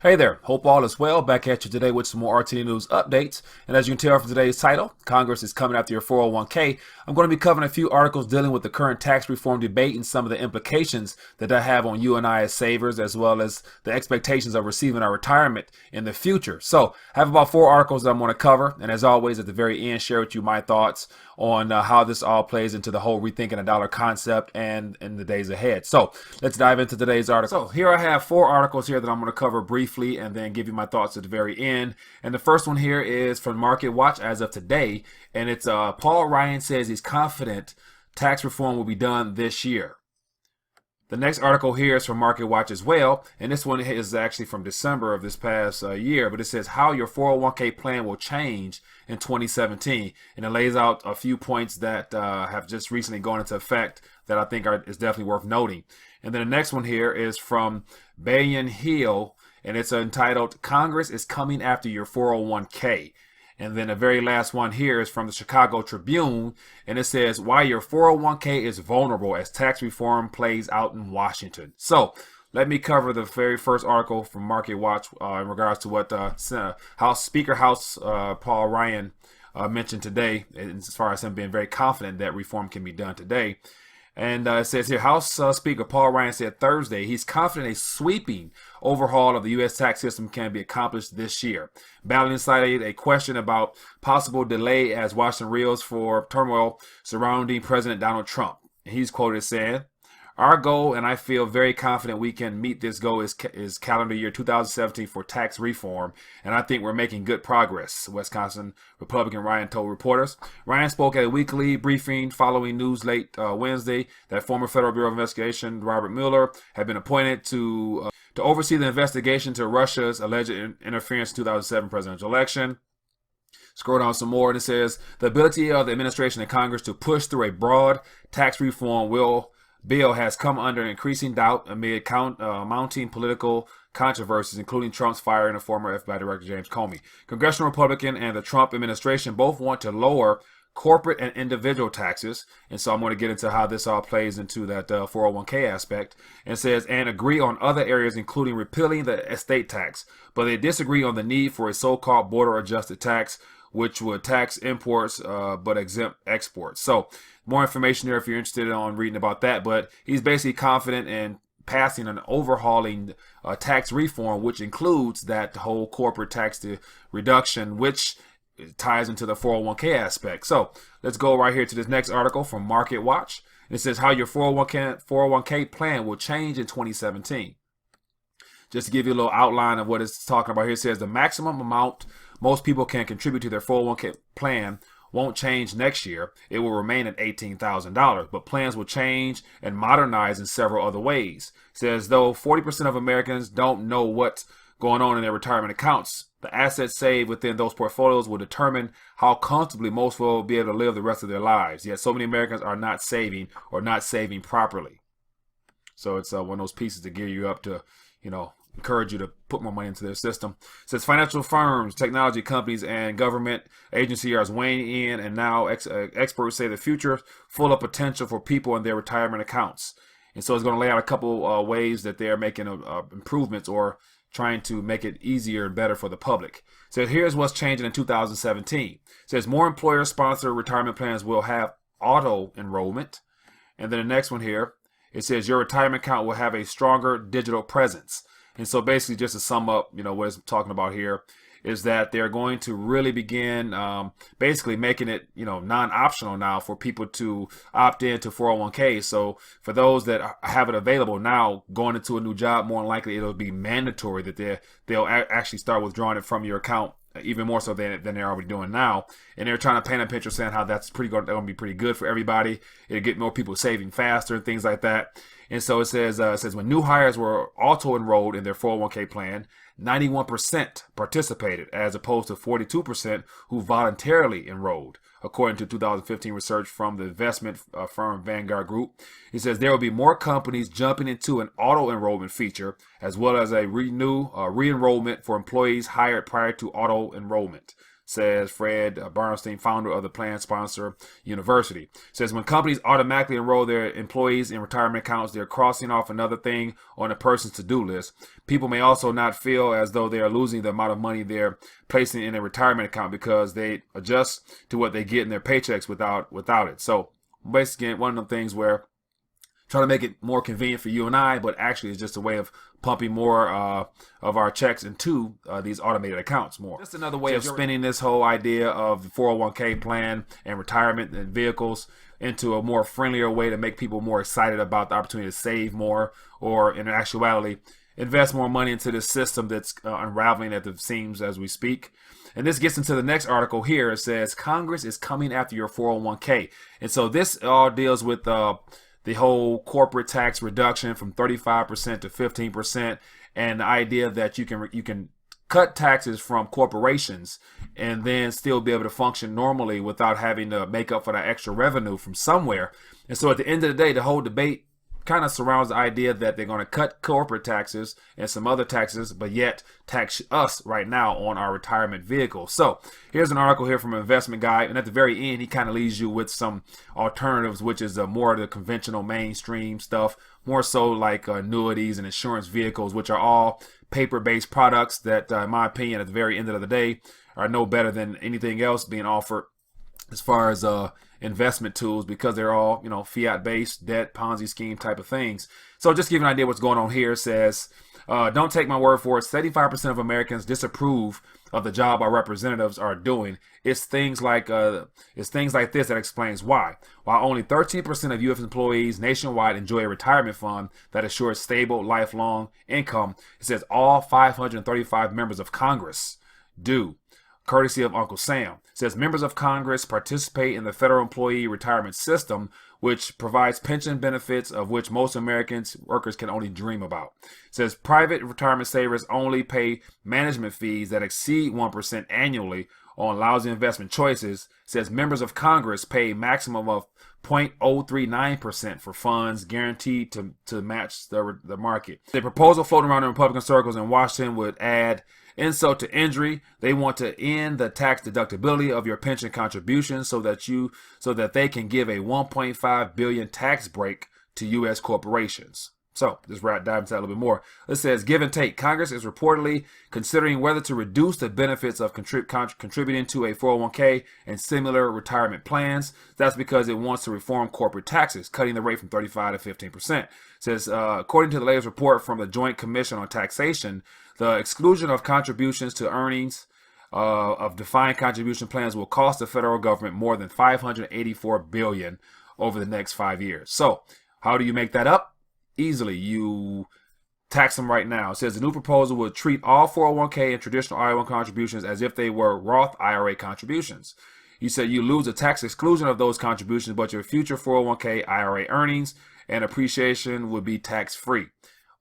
Hey there, hope all is well. Back at you today with some more RTD News updates. And as you can tell from today's title, Congress is coming after your 401k. I'm going to be covering a few articles dealing with the current tax reform debate and some of the implications that have on you and I as savers, as well as the expectations of receiving our retirement in the future. So I have about 4 articles that I'm going to cover. And as always, at the very end, share with you my thoughts on how this all plays into the whole rethinking a dollar concept and in the days ahead. So let's dive into today's article. So here I have 4 articles here that I'm going to cover briefly and then give you my thoughts at the very end. And the first one here is from Market Watch as of today. And it's Paul Ryan says he's confident tax reform will be done this year. The next article here is from Market Watch as well, and this one is actually from December of this past year, but it says how your 401k plan will change in 2017, and it lays out a few points that have just recently gone into effect that I think is definitely worth noting. And then the next one here is from Bayan Hill, and it's entitled Congress is Coming After Your 401k. And then the very last one here is from the Chicago Tribune, and it says why your 401k is vulnerable as tax reform plays out in Washington. So let me cover the very first article from Market Watch in regards to what Speaker House Paul Ryan mentioned today, as far as him being very confident that reform can be done today. And it says here, House Speaker Paul Ryan said Thursday he's confident a sweeping overhaul of the U.S. tax system can be accomplished this year. Ballot cited a question about possible delay as Washington reels for turmoil surrounding President Donald Trump. He's quoted as saying, our goal, and I feel very confident we can meet this goal, is calendar year 2017 for tax reform, and I think we're making good progress, Wisconsin Republican Ryan told reporters. Ryan spoke at a weekly briefing following news late Wednesday that former Federal Bureau of Investigation Robert Mueller had been appointed to oversee the investigation to Russia's alleged interference in 2007 presidential election. Scroll down some more, and it says the ability of the administration and Congress to push through a broad tax reform bill has come under increasing doubt amid mounting political controversies, including Trump's firing of former FBI Director James Comey. Congressional Republican and the Trump administration both want to lower corporate and individual taxes, and so I'm going to get into how this all plays into that 401k aspect. And it says, and agree on other areas, including repealing the estate tax, but they disagree on the need for a so-called border-adjusted tax, which would tax imports but exempt exports. So more information there if you're interested in reading about that. But he's basically confident in passing an overhauling tax reform, which includes that whole corporate tax reduction, which ties into the 401k aspect. So let's go right here to this next article from Market Watch. It says how your 401k plan will change in 2017. Just to give you a little outline of what it's talking about here, it says the maximum amount most people can contribute to their 401k plan won't change next year. It will remain at $18,000, but plans will change and modernize in several other ways. It says though 40% of Americans don't know what's going on in their retirement accounts, the assets saved within those portfolios will determine how comfortably most will be able to live the rest of their lives. Yet so many Americans are not saving or not saving properly. So it's one of those pieces to gear you up to, encourage you to put more money into their system. It says financial firms, technology companies, and government agencies are weighing in, and now experts say the future full of potential for people in their retirement accounts. And so it's going to lay out a couple ways that they're making improvements or trying to make it easier and better for the public. So here's what's changing in 2017. It says more employer-sponsored retirement plans will have auto enrollment. And then the next one here, it says your retirement account will have a stronger digital presence. And so basically, just to sum up, what it's talking about here is that they're going to really begin basically making it, non-optional now for people to opt into 401k. So for those that have it available now, going into a new job, more than likely it'll be mandatory that they'll actually start withdrawing it from your account, even more so than they're already doing now. And they're trying to paint a picture saying how that's going to be pretty good for everybody. It'll get more people saving faster and things like that. And so it says when new hires were auto-enrolled in their 401k plan, 91% participated as opposed to 42% who voluntarily enrolled, according to 2015 research from the investment firm Vanguard Group. It says there will be more companies jumping into an auto-enrollment feature as well as a re-enrollment for employees hired prior to auto-enrollment. says Fred Bernstein, founder of the plan sponsor university. Says when companies automatically enroll their employees in retirement accounts, they're crossing off another thing on a person's to-do list. People may also not feel as though they are losing the amount of money they're placing in a retirement account because they adjust to what they get in their paychecks without it. So basically, one of the things where trying to make it more convenient for you and I, but actually it's just a way of pumping more of our checks into these automated accounts more. Just another way of spinning this whole idea of the 401k plan and retirement and vehicles into a more friendlier way to make people more excited about the opportunity to save more, or in actuality, invest more money into this system that's unraveling at the seams as we speak. And this gets into the next article here. It says Congress is coming after your 401k. And so this all deals with the whole corporate tax reduction from 35% to 15%, and the idea that you can cut taxes from corporations and then still be able to function normally without having to make up for that extra revenue from somewhere. And so at the end of the day, the whole debate kind of surrounds the idea that they're going to cut corporate taxes and some other taxes, but yet tax us right now on our retirement vehicles. So here's an article here from Investment Guide, and at the very end, he kind of leaves you with some alternatives, which is more of the conventional mainstream stuff, more so like annuities and insurance vehicles, which are all paper-based products that, in my opinion, at the very end of the day, are no better than anything else being offered as far as investment tools, because they're all, fiat-based, debt, Ponzi scheme type of things. So just to give you an idea what's going on here, it says, don't take my word for it, 75% of Americans disapprove of the job our representatives are doing. It's things like this that explains why. While only 13% of U.S. employees nationwide enjoy a retirement fund that assures stable, lifelong income, it says all 535 members of Congress do, courtesy of Uncle Sam. It says members of Congress participate in the federal employee retirement system, which provides pension benefits of which most Americans workers can only dream about. It says private retirement savers only pay management fees that exceed 1% annually on lousy investment choices. It says members of Congress pay a maximum of 0.039% for funds guaranteed to match the market. The proposal floating around in Republican circles in Washington would add insult to injury. They want to end the tax deductibility of your pension contributions so that they can give a 1.5 billion tax break to U.S. corporations. So just dive into that a little bit more. It says, give and take. Congress is reportedly considering whether to reduce the benefits of contributing to a 401k and similar retirement plans. That's because it wants to reform corporate taxes, cutting the rate from 35 to 15%. It says, according to the latest report from the Joint Commission on Taxation, the exclusion of contributions to earnings of defined contribution plans will cost the federal government more than $584 billion over the next 5 years. So how do you make that up? Easily, you tax them right now. It says the new proposal would treat all 401k and traditional IRA contributions as if they were Roth IRA contributions. You said you lose the tax exclusion of those contributions, but your future 401k IRA earnings and appreciation would be tax-free.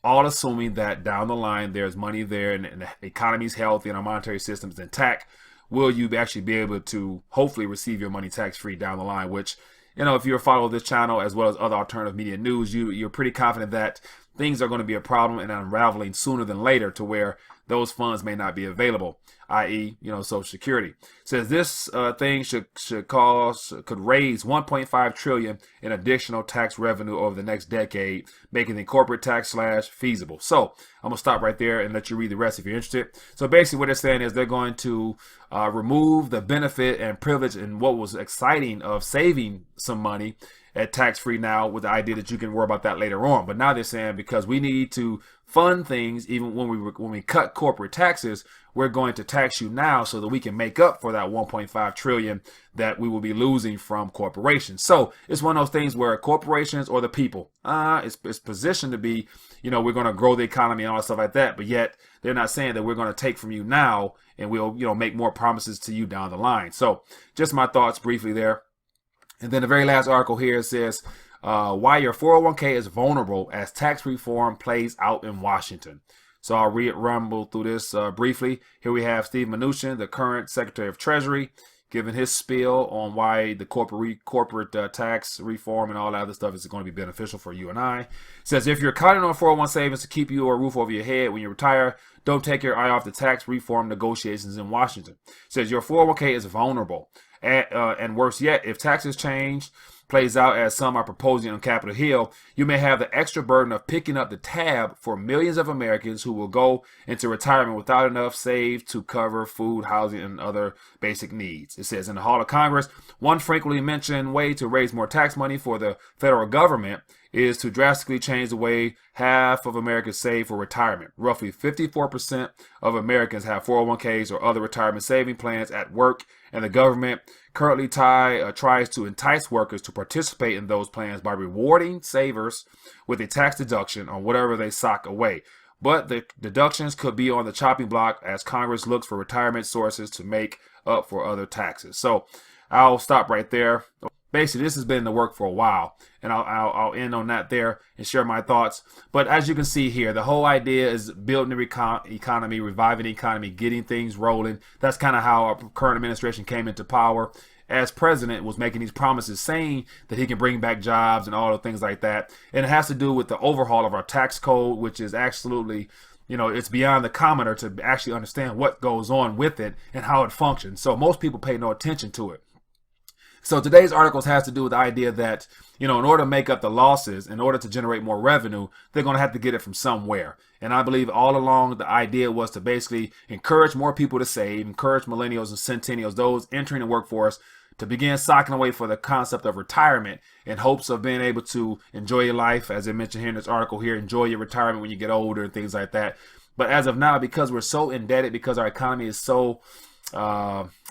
All assuming that down the line there's money there and the economy's healthy and our monetary system's intact, will you actually be able to hopefully receive your money tax-free down the line, which, if you're a follower of this channel as well as other alternative media news, you're pretty confident that things are going to be a problem and unraveling sooner than later to where those funds may not be available, i.e., Social Security. It says this thing could raise 1.5 trillion in additional tax revenue over the next decade, making the corporate tax slash feasible. So I'm gonna stop right there and let you read the rest if you're interested. So basically, what they're saying is they're going to remove the benefit and privilege and what was exciting of saving some money at tax-free now, with the idea that you can worry about that later on. But now they're saying because we need to fund things, even when we cut corporate taxes, we're going to tax you now so that we can make up for that 1.5 trillion that we will be losing from corporations. So it's one of those things where corporations or the people, it's positioned to be, we're going to grow the economy and all that stuff like that. But yet they're not saying that we're going to take from you now and we'll, make more promises to you down the line. So just my thoughts briefly there. And then the very last article here says why your 401k is vulnerable as tax reform plays out in Washington. So I'll rumble through this briefly. Here we have Steve Mnuchin, the current Secretary of Treasury, giving his spiel on why the corporate tax reform and all that other stuff is going to be beneficial for you and I. It says, if you're counting on 401 savings to keep you a roof over your head when you retire, don't take your eye off the tax reform negotiations in Washington. It says your 401k is vulnerable. And worse yet, if taxes change, plays out as some are proposing on Capitol Hill, you may have the extra burden of picking up the tab for millions of Americans who will go into retirement without enough saved to cover food, housing, and other basic needs. It says in the Hall of Congress, one frequently mentioned way to raise more tax money for the federal government is to drastically change the way half of Americans save for retirement. Roughly 54% of Americans have 401ks or other retirement saving plans at work, and the government currently tries to entice workers to participate in those plans by rewarding savers with a tax deduction on whatever they sock away. But the deductions could be on the chopping block as Congress looks for retirement sources to make up for other taxes. So I'll stop right there. Basically, this has been in the work for a while, and I'll end on that there and share my thoughts. But as you can see here, the whole idea is building the economy, reviving the economy, getting things rolling. That's kind of how our current administration came into power. As president, was making these promises saying that he can bring back jobs and all the things like that. And it has to do with the overhaul of our tax code, which is absolutely, it's beyond the commoner to actually understand what goes on with it and how it functions. So most people pay no attention to it. So today's articles has to do with the idea that, in order to make up the losses, in order to generate more revenue, they're going to have to get it from somewhere. And I believe all along the idea was to basically encourage more people to save, encourage millennials and centennials, those entering the workforce, to begin socking away for the concept of retirement in hopes of being able to enjoy your life, as I mentioned here in this article here, enjoy your retirement when you get older and things like that. But as of now, because we're so indebted, because our economy is so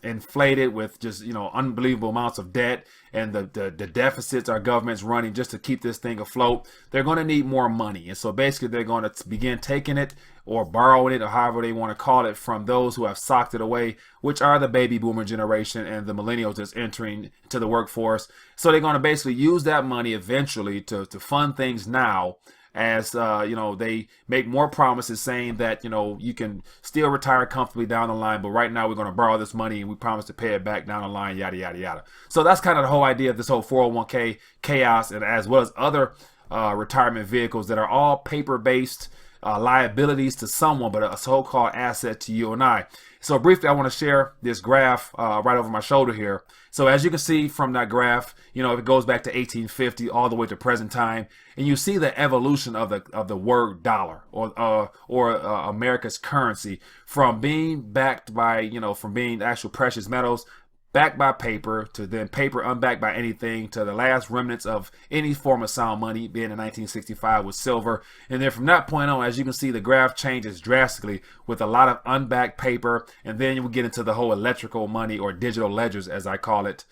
inflated with just unbelievable amounts of debt and the deficits our government's running just to keep this thing afloat, they're going to need more money. And so basically they're going to begin taking it or borrowing it, or however they want to call it, from those who have socked it away, which are the baby boomer generation and the millennials that's entering to the workforce. So they're going to basically use that money eventually to fund things now, as they make more promises saying that you can still retire comfortably down the line, but right now we're going to borrow this money and we promise to pay it back down the line, yada yada yada. So that's kind of the whole idea of this whole 401k chaos, and as well as other retirement vehicles that are all paper-based liabilities to someone, but a so-called asset to you and I. So briefly, I want to share this graph right over my shoulder here. So as you can see from that graph, it goes back to 1850 all the way to present time, and you see the evolution of the word dollar or America's currency from being backed by from being actual precious metals, backed by paper, to then paper unbacked by anything, to the last remnants of any form of sound money being in 1965 with silver. And then from that point on, as you can see, the graph changes drastically with a lot of unbacked paper, and then you will get into the whole electrical money, or digital ledgers as I call it,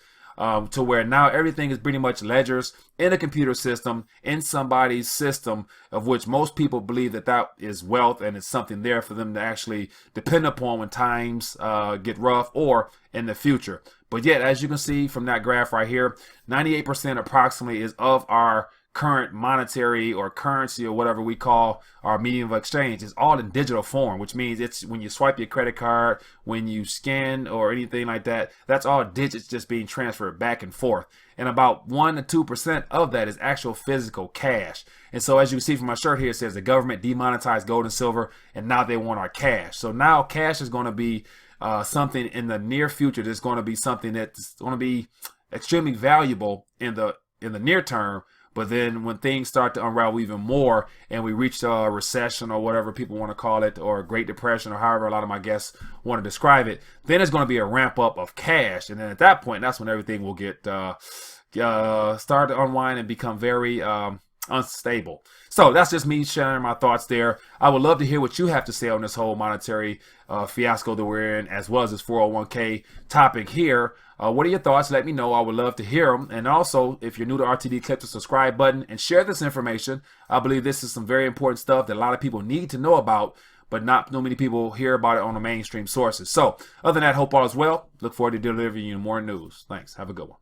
to where now everything is pretty much ledgers in a computer system, in somebody's system, of which most people believe that is wealth and it's something there for them to actually depend upon when times get rough or in the future. But yet, as you can see from that graph right here, 98% approximately is of our current monetary or currency, or whatever we call our medium of exchange, is all in digital form, which means it's when you swipe your credit card, when you scan or anything like that, that's all digits just being transferred back and forth. And about 1 to 2% of that is actual physical cash. And so as you can see from my shirt here, it says the government demonetized gold and silver, and now they want our cash. So now cash is going to be something in the near future that's going to be something that's going to be extremely valuable in the near term. But then when things start to unravel even more and we reach a recession, or whatever people want to call it, or a Great Depression, or however a lot of my guests want to describe it, then it's going to be a ramp up of cash. And then at that point, that's when everything will get start to unwind and become very unstable. So that's just me sharing my thoughts there. I would love to hear what you have to say on this whole monetary fiasco that we're in, as well as this 401k topic here. What are your thoughts? Let me know. I would love to hear them. And also, if you're new to RTD, click the subscribe button and share this information. I believe this is some very important stuff that a lot of people need to know about, but not too many people hear about it on the mainstream sources. So other than that, hope all is well. Look forward to delivering you more news. Thanks. Have a good one.